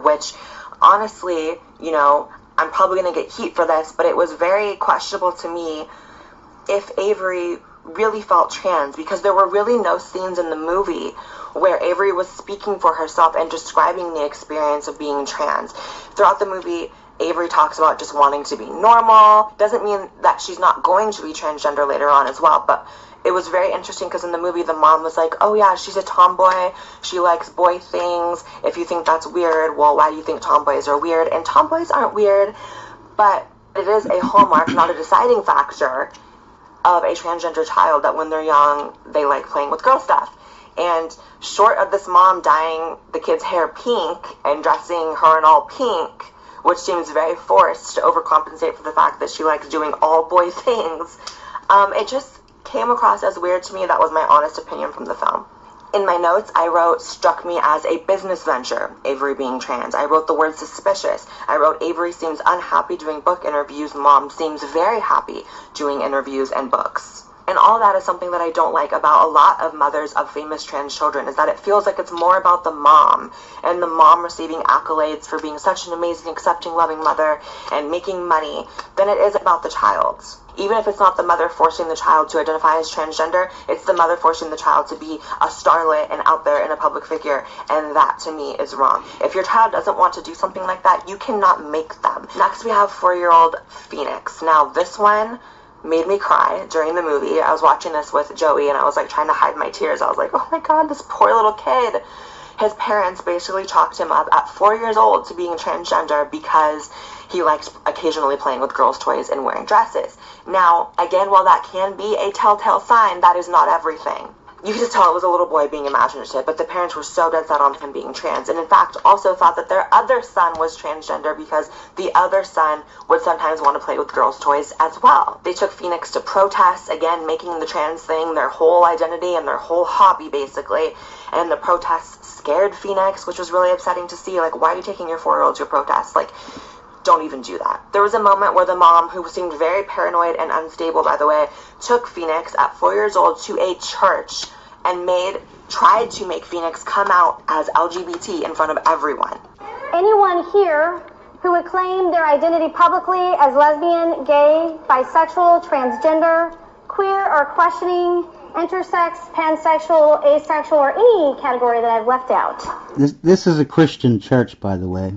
which honestly, you know, I'm probably going to get heat for this, but it was very questionable to me if Avery really felt trans, because there were really no scenes in the movie where Avery was speaking for herself and describing the experience of being trans. Throughout the movie, Avery talks about just wanting to be normal. Doesn't mean that she's not going to be transgender later on as well, but it was very interesting because in the movie the mom was like, oh yeah, she's a tomboy, she likes boy things. If you think that's weird, well, why do you think tomboys are weird? And tomboys aren't weird, but it is a hallmark, not a deciding factor of a transgender child, that when they're young, they like playing with girl stuff. And short of this mom dyeing the kid's hair pink and dressing her in all pink, which seems very forced to overcompensate for the fact that she likes doing all boy things, it just came across as weird to me. That was my honest opinion from the film. In my notes, I wrote, struck me as a business venture, Avery being trans. I wrote the word suspicious. I wrote, Avery seems unhappy doing book interviews. Mom seems very happy doing interviews and books. And all that is something that I don't like about a lot of mothers of famous trans children, is that it feels like it's more about the mom and the mom receiving accolades for being such an amazing, accepting, loving mother and making money than it is about the child. Even if it's not the mother forcing the child to identify as transgender, it's the mother forcing the child to be a starlet and out there in a public figure, and that to me is wrong. If your child doesn't want to do something like that, you cannot make them. Next we have 4-year-old Phoenix. Now this one made me cry during the movie. I was watching this with Joey and I was like trying to hide my tears. I was like, oh my god, this poor little kid. His parents basically chalked him up at 4 years old to being transgender because he likes occasionally playing with girls' toys and wearing dresses. Now, again, while that can be a telltale sign, that is not everything. You could just tell it was a little boy being imaginative, but the parents were so dead set on him being trans, and in fact also thought that their other son was transgender because the other son would sometimes want to play with girls' toys as well. They took Phoenix to protests, again making the trans thing their whole identity and their whole hobby basically, and the protests scared Phoenix, which was really upsetting to see. Like, why are you taking your 4-year-old to a protest? Like, don't even do that. There was a moment where the mom, who seemed very paranoid and unstable, by the way, took Phoenix at 4 years old to a church and tried to make Phoenix come out as LGBT in front of everyone. Anyone here who would claim their identity publicly as lesbian, gay, bisexual, transgender, queer, or questioning, intersex, pansexual, asexual, or any category that I've left out. This is a Christian church, by the way.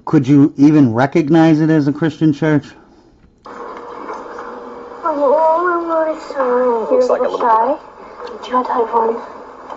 Could you even recognize it as a Christian church? Oh, I'm really sorry. You're like a little shy. Do you want to tell everyone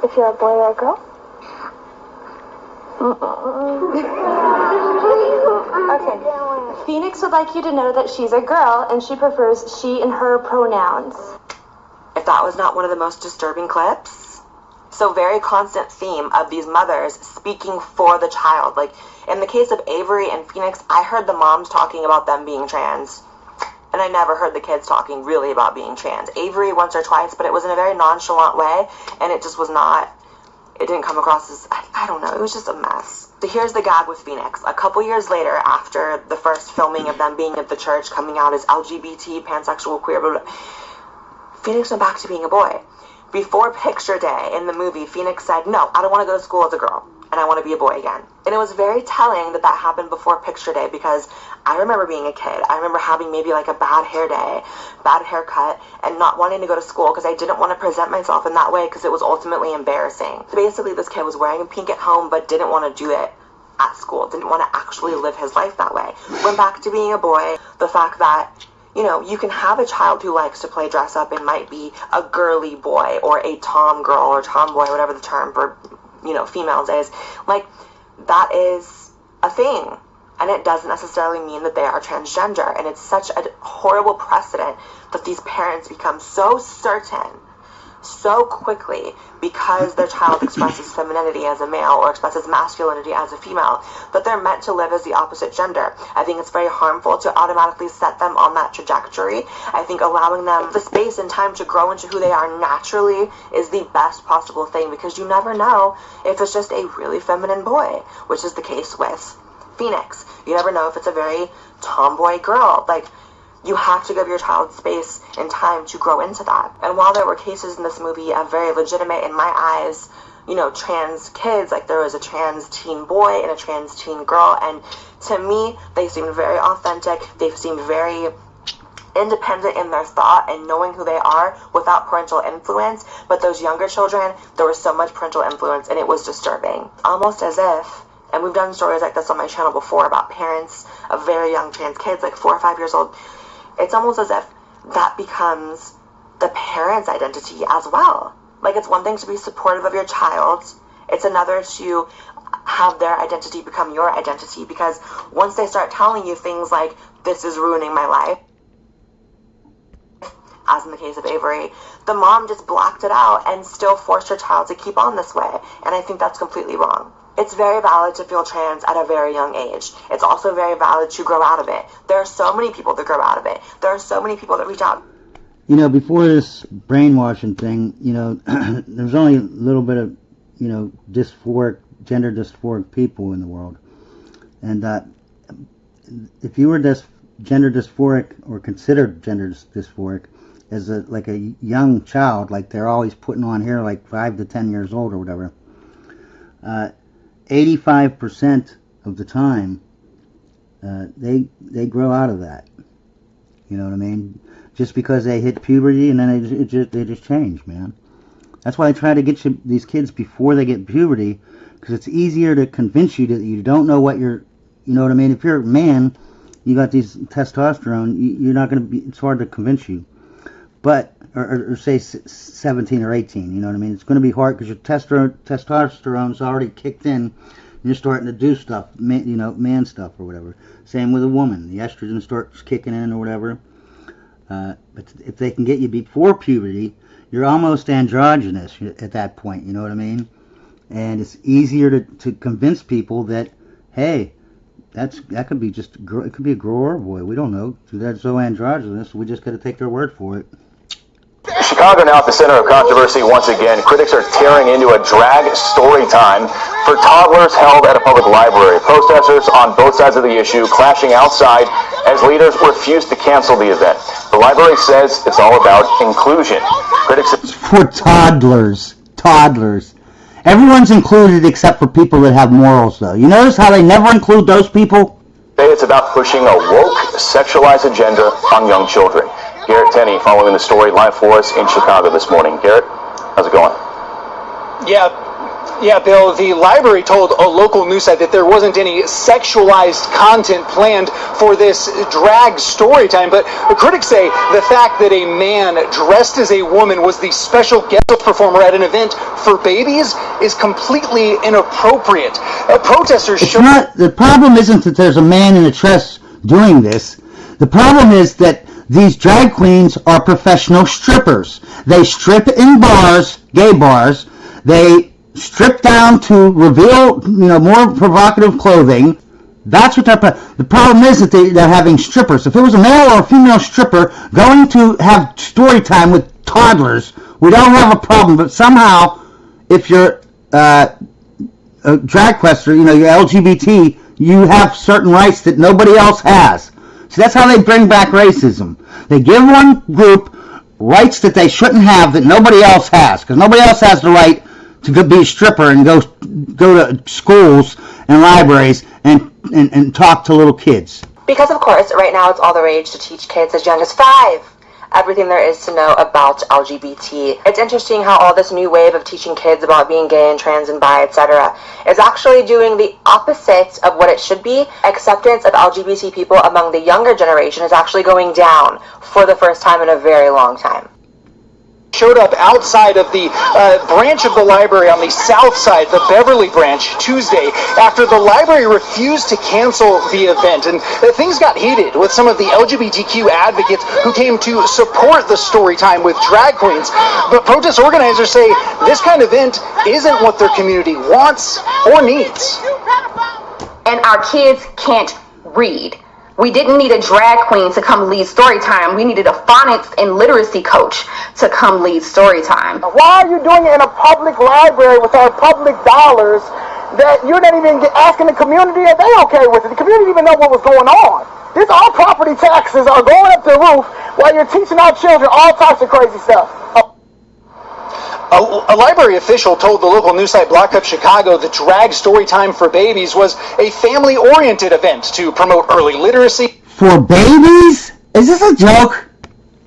if you're a boy or a girl? Okay. Phoenix would like you to know that she's a girl and she prefers she and her pronouns. If that was not one of the most disturbing clips. So very constant theme of these mothers speaking for the child. Like, in the case of Avery and Phoenix, I heard the moms talking about them being trans, and I never heard the kids talking really about being trans. Avery once or twice, but it was in a very nonchalant way, and it just was not, it didn't come across as, I don't know, it was just a mess. So here's the gag with Phoenix. A couple years later, after the first filming of them being at the church, coming out as LGBT, pansexual, queer, blah, blah, Phoenix went back to being a boy. Before picture day in the movie, Phoenix said, no, I don't want to go to school as a girl, and I want to be a boy again. And it was very telling that that happened before picture day, because I remember being a kid. I remember having maybe like a bad hair day, bad haircut, and not wanting to go to school because I didn't want to present myself in that way because it was ultimately embarrassing. So basically, this kid was wearing pink at home but didn't want to do it at school, didn't want to actually live his life that way. Went back to being a boy. The fact that, you know, you can have a child who likes to play dress up and might be a girly boy or a tom girl or tomboy, whatever the term for, you know, females is. Like, that is a thing. And it doesn't necessarily mean that they are transgender. And it's such a horrible precedent that these parents become so certain so quickly because their child expresses femininity as a male or expresses masculinity as a female, that they're meant to live as the opposite gender. I think it's very harmful to automatically set them on that trajectory. I think allowing them the space and time to grow into who they are naturally is the best possible thing, because you never know if it's just a really feminine boy, which is the case with Phoenix. You never know if it's a very tomboy girl. Like, You have to give your child space and time to grow into that. And while there were cases in this movie of very legitimate, in my eyes, trans kids, like there was a trans teen boy and a trans teen girl, and to me, they seemed very authentic. They seemed very independent in their thought and knowing who they are without parental influence. But those younger children, there was so much parental influence, and it was disturbing. Almost as if, and we've done stories like this on my channel before about parents of very young trans kids, like 4 or 5 years old, it's almost as if that becomes the parent's identity as well. Like, it's one thing to be supportive of your child, it's another to have their identity become your identity, because once they start telling you things like, this is ruining my life, as in the case of Avery, the mom just blocked it out and still forced her child to keep on this way, and I think that's completely wrong. It's very valid to feel trans at a very young age. It's also very valid to grow out of it. There are so many people that grow out of it. There are so many people that reach out. Before this brainwashing thing, there's only a little bit of, gender dysphoric people in the world. And if you were gender dysphoric or considered gender dysphoric as a young child, like they're always putting on here, like 5 to 10 years old or whatever, 85% of the time, they grow out of that. You know what I mean? Just because they hit puberty and then they just change, man. That's why I try to get these kids before they get puberty, because it's easier to convince you that you don't know what you're, you know what I mean? If you're a man, you got these testosterone, you're not going to be, it's hard to convince you. But, or say 17 or 18, you know what I mean? It's going to be hard because your testosterone's already kicked in, and you're starting to do stuff, man stuff or whatever. Same with a woman. The estrogen starts kicking in or whatever. But if they can get you before puberty, you're almost androgynous at that point, you know what I mean? And it's easier to convince people that, hey, that could be it could be a girl or a boy, we don't know. That's so androgynous, we just got to take their word for it. Chicago now at the center of controversy once again. Critics are tearing into a drag story time for toddlers held at a public library. Protesters on both sides of the issue clashing outside as leaders refuse to cancel the event. The library says it's all about inclusion. Critics for toddlers. Everyone's included except for people that have morals, though. You notice how they never include those people? say it's about pushing a woke, sexualized agenda on young children. Garrett Tenney following the story live for us in Chicago this morning. Garrett, how's it going? Yeah, Bill, the library told a local news site that there wasn't any sexualized content planned for this drag story time, but critics say the fact that a man dressed as a woman was the special guest performer at an event for babies is completely inappropriate. Protesters the problem isn't that there's a man in a dress doing this. The problem is that these drag queens are professional strippers. They strip in bars, gay bars. They strip down to reveal, more provocative clothing. That's what the problem is, that they're having strippers. If it was a male or a female stripper going to have story time with toddlers, we don't have a problem. But somehow, if you're a drag quester, you're LGBT, you have certain rights that nobody else has. So that's how they bring back racism. They give one group rights that they shouldn't have, that nobody else has, because nobody else has the right to be a stripper and go to schools and libraries and talk to little kids. Because of course, right now it's all the rage to teach kids as young as 5 everything there is to know about LGBT. It's interesting how all this new wave of teaching kids about being gay and trans and bi, etc. is actually doing the opposite of what it should be. Acceptance of LGBT people among the younger generation is actually going down for the first time in a very long time. Showed up outside of the branch of the library on the south side, the Beverly branch, Tuesday, after the library refused to cancel the event. And things got heated with some of the LGBTQ advocates who came to support the story time with drag queens. But protest organizers say this kind of event isn't what their community wants or needs. And our kids can't read. We didn't need a drag queen to come lead story time. We needed a phonics and literacy coach to come lead story time. Why are you doing it in a public library with our public dollars that you're not even asking the community if they okay with it. The community didn't even know what was going on. This all property taxes are going up the roof while you're teaching our children all types of crazy stuff. A library official told the local news site Block Up Chicago that Drag Storytime for Babies was a family-oriented event to promote early literacy. For babies? Is this a joke?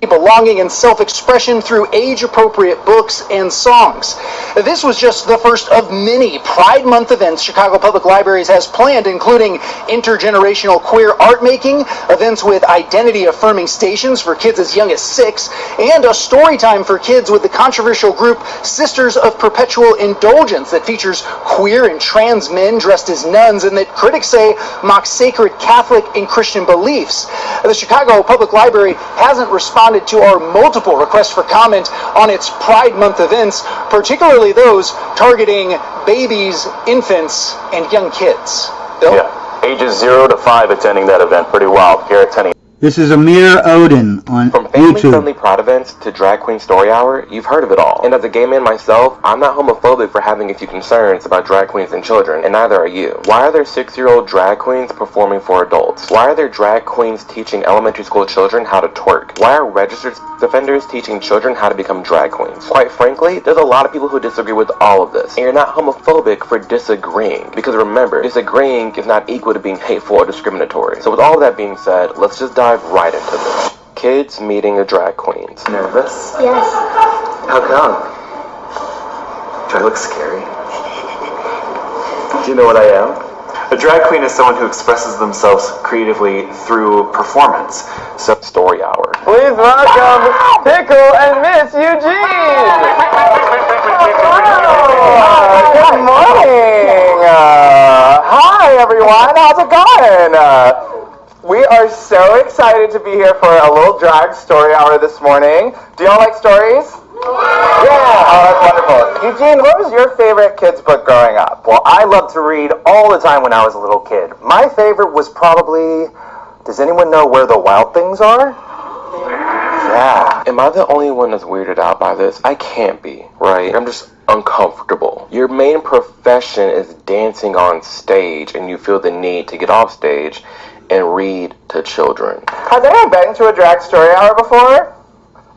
Belonging and self-expression through age-appropriate books and songs. This was just the first of many Pride Month events Chicago Public Libraries has planned, including intergenerational queer art making, events with identity-affirming stations for kids as young as 6, and a story time for kids with the controversial group Sisters of Perpetual Indulgence that features queer and trans men dressed as nuns and that critics say mocks sacred Catholic and Christian beliefs. The Chicago Public Library hasn't responded to our multiple requests for comment on its Pride Month events, particularly those targeting babies, infants, and young kids. Bill? Yeah, ages 0 to 5 attending that event. Pretty wild. Garrett Tenney. This is Amir Odin on From YouTube. family-friendly Pride events to drag queen story hour, you've heard of it all. And as a gay man myself, I'm not homophobic for having a few concerns about drag queens and children, and neither are you. Why are there 6-year-old drag queens performing for adults? Why are there drag queens teaching elementary school children how to twerk? Why are registered offenders teaching children how to become drag queens? Quite frankly, there's a lot of people who disagree with all of this. And you're not homophobic for disagreeing. Because remember, disagreeing is not equal to being hateful or discriminatory. So with all of that being said, let's just dive right into this. Kids meeting a drag queens. Nervous? Yes. How come? Do I look scary? Do you know what I am? A drag queen is someone who expresses themselves creatively through performance. So, Story hour. please welcome Pickle and Miss Eugene! Good morning! Hi everyone, how's it going? We are so excited to be here for a little drag story hour this morning. Do y'all like stories? Yeah! Oh, that's wonderful. Eugene, what was your favorite kids' book growing up? Well, I loved to read all the time when I was a little kid. My favorite was probably... Does anyone know Where the Wild Things Are? Yeah. Am I the only one that's weirded out by this? I can't be, right? I'm just uncomfortable. Your main profession is dancing on stage, and you feel the need to get off stage and read to children. Has anyone been to a drag story hour before?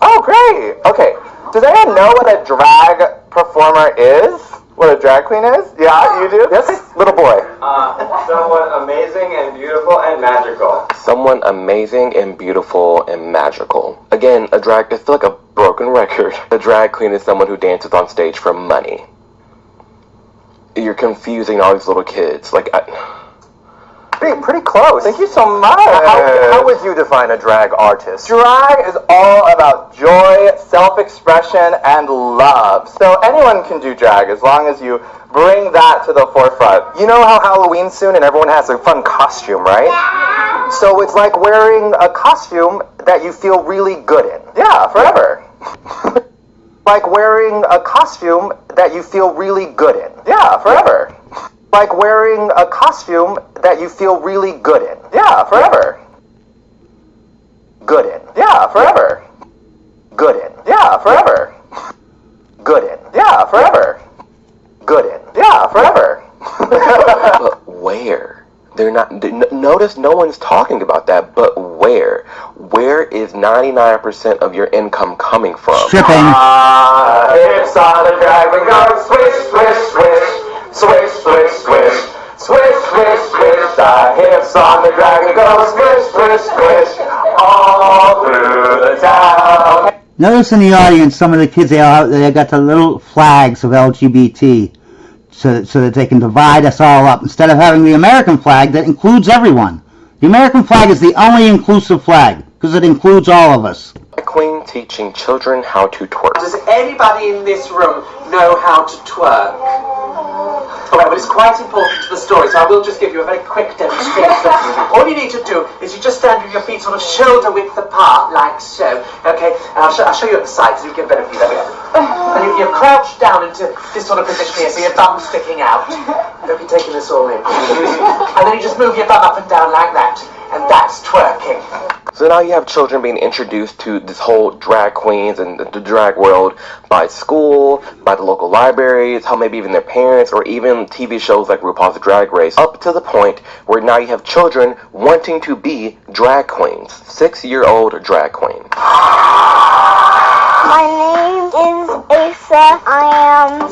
Oh, great. Okay. Does anyone know what a drag performer is? What a drag queen is? Yeah, you do? Yes, little boy. Someone amazing and beautiful and magical. Someone amazing and beautiful and magical. Again, I feel like a broken record. A drag queen is someone who dances on stage for money. You're confusing all these little kids. Pretty close. Thank you so much. How would you define a drag artist? Drag is all about joy, self-expression, and love. So anyone can do drag as long as you bring that to the forefront. You know how Halloween's soon and everyone has a fun costume, right? So it's like wearing a costume that you feel really good in. Yeah, forever. Like wearing a costume that you feel really good in. Yeah, forever. Like wearing a costume that you feel really good in. Yeah, forever. Good in. Yeah, forever. Good in. Yeah, forever. Good in. Yeah, forever. Good in. Yeah, forever. But where? They're not. Notice no one's talking about that, but where? Where is 99% of your income coming from? Stripping. Hips on the drag and go swish, swish, swish. Swish, swish, swish. Swish, swish, swish. The hips on the drag and go swish, swish, swish. All through the town. Notice in the audience some of the kids, they got the little flags of LGBT so that they can divide us all up instead of having the American flag that includes everyone. The American flag is the only inclusive flag because it includes all of us. A queen teaching children how to twerk. Does anybody in this room know how to twerk? Alright, well it's quite important to the story, so I will just give you a very quick demonstration. All you need to do is you just stand with your feet sort of shoulder width apart, like so. Okay, and I'll show you at the side so you get a better view. There we go. And you crouch down into this sort of position here, so your bum's sticking out. Don't be taking this all in. And then you just move your bum up and down like that. and that's twerking. So now you have children being introduced to this whole drag queens and the drag world by school, by the local libraries, how maybe even their parents, or even TV shows like RuPaul's Drag Race, up to the point where now you have children wanting to be drag queens. 6-year-old drag queen. My name is Asa. I am